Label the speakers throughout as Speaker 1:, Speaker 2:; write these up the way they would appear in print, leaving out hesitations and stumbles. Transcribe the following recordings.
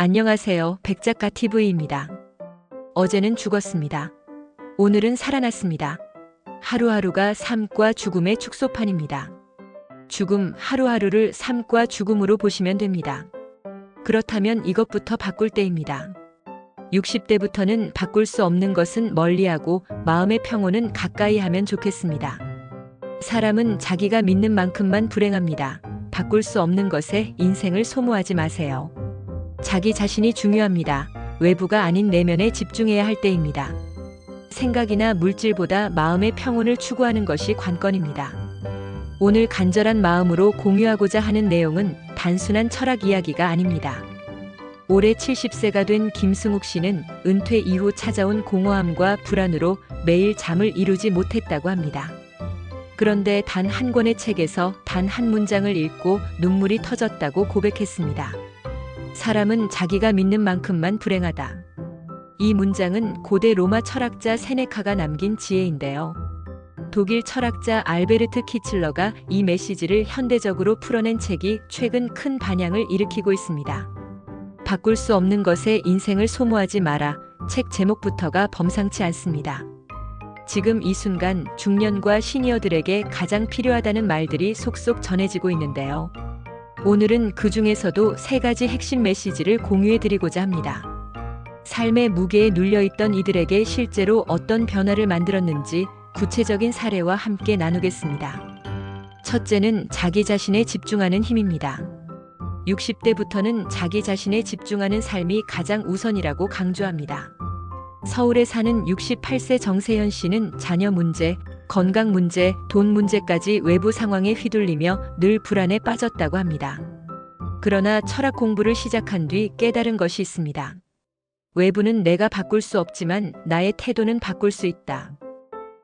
Speaker 1: 안녕하세요. 백작가 TV입니다. 어제는 죽었습니다. 오늘은 살아났습니다. 하루하루가 삶과 죽음의 축소판입니다. 죽음 하루하루를 삶과 죽음으로 보시면 됩니다. 그렇다면 이것부터 바꿀 때입니다. 60대부터는 바꿀 수 없는 것은 멀리하고 마음의 평온은 가까이 하면 좋겠습니다. 사람은 자기가 믿는 만큼만 불행합니다. 바꿀 수 없는 것에 인생을 소모하지 마세요. 자기 자신이 중요합니다. 외부가 아닌 내면에 집중해야 할 때입니다. 생각이나 물질보다 마음의 평온을 추구하는 것이 관건입니다. 오늘 간절한 마음으로 공유하고자 하는 내용은 단순한 철학 이야기가 아닙니다. 올해 70세가 된 김승욱 씨는 은퇴 이후 찾아온 공허함과 불안으로 매일 잠을 이루지 못했다고 합니다. 그런데 단 한 권의 책에서 단 한 문장을 읽고 눈물이 터졌다고 고백했습니다. 사람은 자기가 믿는 만큼만 불행하다. 이 문장은 고대 로마 철학자 세네카가 남긴 지혜인데요. 독일 철학자 알베르트 키칠러가 이 메시지를 현대적으로 풀어낸 책이 최근 큰 반향을 일으키고 있습니다. 바꿀 수 없는 것에 인생을 소모하지 마라. 책 제목부터가 범상치 않습니다. 지금 이 순간 중년과 시니어들에게 가장 필요하다는 말들이 속속 전해지고 있는데요. 오늘은 그 중에서도 3가지 핵심 메시지를 공유해 드리고자 합니다. 삶의 무게에 눌려있던 이들에게 실제로 어떤 변화를 만들었는지 구체적인 사례와 함께 나누겠습니다. 첫째는 자기 자신에 집중하는 힘입니다. 60대부터는 자기 자신에 집중하는 삶이 가장 우선이라고 강조합니다. 서울에 사는 68세 정세현 씨는 자녀 문제, 건강 문제, 돈 문제까지 외부 상황에 휘둘리며 늘 불안에 빠졌다고 합니다. 그러나 철학 공부를 시작한 뒤 깨달은 것이 있습니다. 외부는 내가 바꿀 수 없지만 나의 태도는 바꿀 수 있다.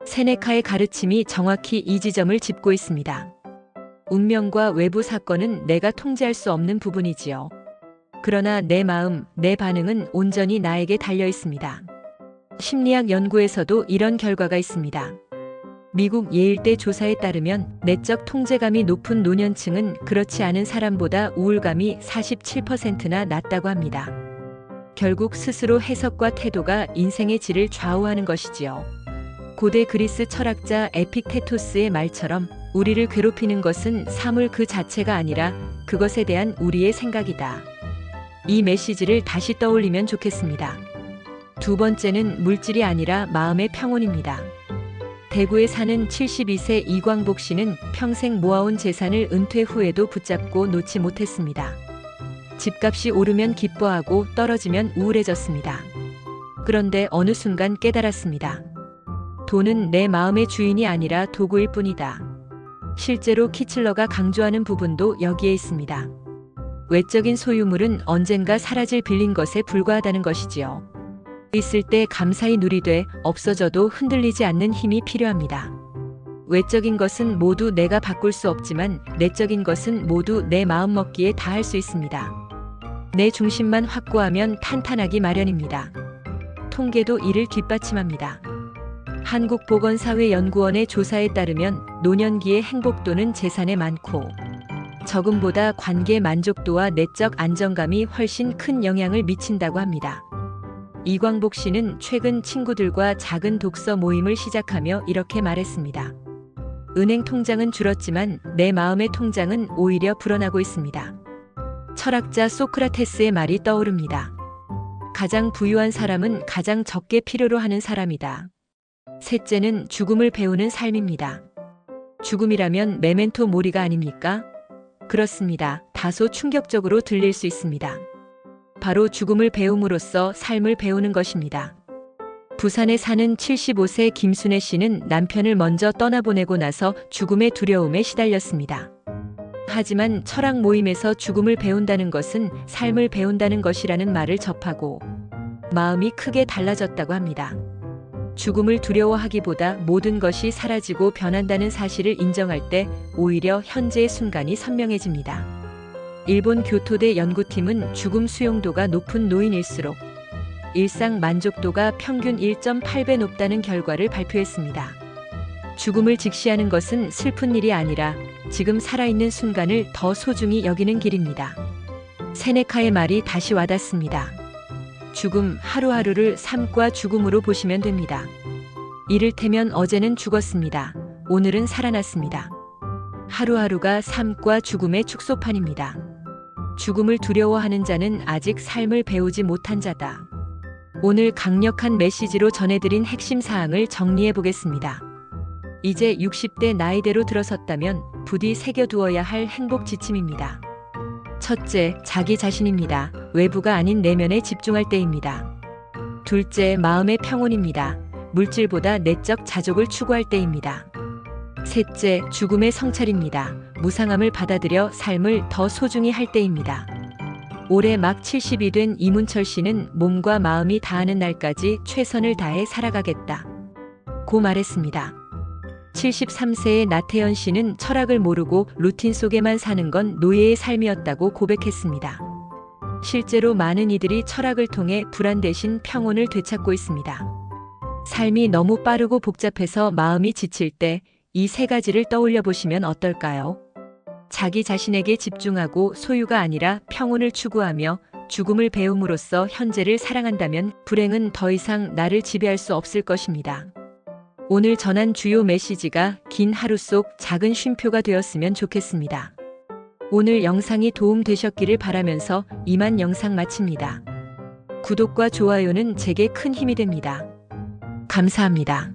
Speaker 1: 세네카의 가르침이 정확히 이 지점을 짚고 있습니다. 운명과 외부 사건은 내가 통제할 수 없는 부분이지요. 그러나 내 마음, 내 반응은 온전히 나에게 달려 있습니다. 심리학 연구에서도 이런 결과가 있습니다. 미국 예일대 조사에 따르면 내적 통제감이 높은 노년층은 그렇지 않은 사람보다 우울감이 47%나 낮다고 합니다. 결국 스스로 해석과 태도가 인생의 질을 좌우하는 것이지요. 고대 그리스 철학자 에픽테토스의 말처럼 우리를 괴롭히는 것은 사물 그 자체가 아니라 그것에 대한 우리의 생각이다. 이 메시지를 다시 떠올리면 좋겠습니다. 두 번째는 물질이 아니라 마음의 평온입니다. 대구에 사는 72세 이광복 씨는 평생 모아온 재산을 은퇴 후에도 붙잡고 놓지 못했습니다. 집값이 오르면 기뻐하고 떨어지면 우울해졌습니다. 그런데 어느 순간 깨달았습니다. 돈은 내 마음의 주인이 아니라 도구일 뿐이다. 실제로 키칠러가 강조하는 부분도 여기에 있습니다. 외적인 소유물은 언젠가 사라질 빌린 것에 불과하다는 것이지요. 있을 때 감사히 누리되 없어져도 흔들리지 않는 힘이 필요합니다. 외적인 것은 모두 내가 바꿀 수 없지만 내적인 것은 모두 내 마음먹기에 닿을 수 있습니다. 내 중심만 확고하면 탄탄하기 마련입니다. 통계도 이를 뒷받침합니다. 한국보건사회연구원의 조사에 따르면 노년기의 행복도는 재산에 많고 적음보다 관계 만족도와 내적 안정감이 훨씬 큰 영향을 미친다고 합니다. 이광복 씨는 최근 친구들과 작은 독서 모임을 시작하며 이렇게 말했습니다. 은행 통장은 줄었지만 내 마음의 통장은 오히려 불어나고 있습니다. 철학자 소크라테스의 말이 떠오릅니다. 가장 부유한 사람은 가장 적게 필요로 하는 사람이다. 셋째는 죽음을 배우는 삶입니다. 죽음이라면 메멘토 모리가 아닙니까? 그렇습니다. 다소 충격적으로 들릴 수 있습니다. 바로 죽음을 배움으로써 삶을 배우는 것입니다. 부산에 사는 75세 김순애 씨는 남편을 먼저 떠나보내고 나서 죽음의 두려움에 시달렸습니다. 하지만 철학 모임에서 죽음을 배운다는 것은 삶을 배운다는 것이라는 말을 접하고 마음이 크게 달라졌다고 합니다. 죽음을 두려워하기보다 모든 것이 사라지고 변한다는 사실을 인정할 때 오히려 현재의 순간이 선명해집니다. 일본 교토대 연구팀은 죽음 수용도가 높은 노인일수록 일상 만족도가 평균 1.8배 높다는 결과를 발표했습니다. 죽음을 직시하는 것은 슬픈 일이 아니라 지금 살아있는 순간을 더 소중히 여기는 길입니다. 세네카의 말이 다시 와닿습니다. 죽음, 하루하루를 삶과 죽음으로 보시면 됩니다. 이를테면 어제는 죽었습니다. 오늘은 살아났습니다. 하루하루가 삶과 죽음의 축소판입니다. 죽음을 두려워하는 자는 아직 삶을 배우지 못한 자다. 오늘 강력한 메시지로 전해드린 핵심 사항을 정리해 보겠습니다. 이제 60대 나이대로 들어섰다면 부디 새겨두어야 할 행복 지침입니다. 첫째, 자기 자신입니다. 외부가 아닌 내면에 집중할 때입니다. 둘째, 마음의 평온입니다. 물질보다 내적 자족을 추구할 때입니다. 셋째, 죽음의 성찰입니다. 무상함을 받아들여 삶을 더 소중히 할 때입니다. 올해 막 70이 된 이문철 씨는 몸과 마음이 다하는 날까지 최선을 다해 살아가겠다 고 말했습니다. 73세의 나태현 씨는 철학을 모르고 루틴 속에만 사는 건 노예의 삶이었다고 고백했습니다. 실제로 많은 이들이 철학을 통해 불안 대신 평온을 되찾고 있습니다. 삶이 너무 빠르고 복잡해서 마음이 지칠 때 이 세 가지를 떠올려 보시면 어떨까요? 자기 자신에게 집중하고 소유가 아니라 평온을 추구하며 죽음을 배움으로써 현재를 사랑한다면 불행은 더 이상 나를 지배할 수 없을 것입니다. 오늘 전한 주요 메시지가 긴 하루 속 작은 쉼표가 되었으면 좋겠습니다. 오늘 영상이 도움되셨기를 바라면서 이만 영상 마칩니다. 구독과 좋아요는 제게 큰 힘이 됩니다. 감사합니다.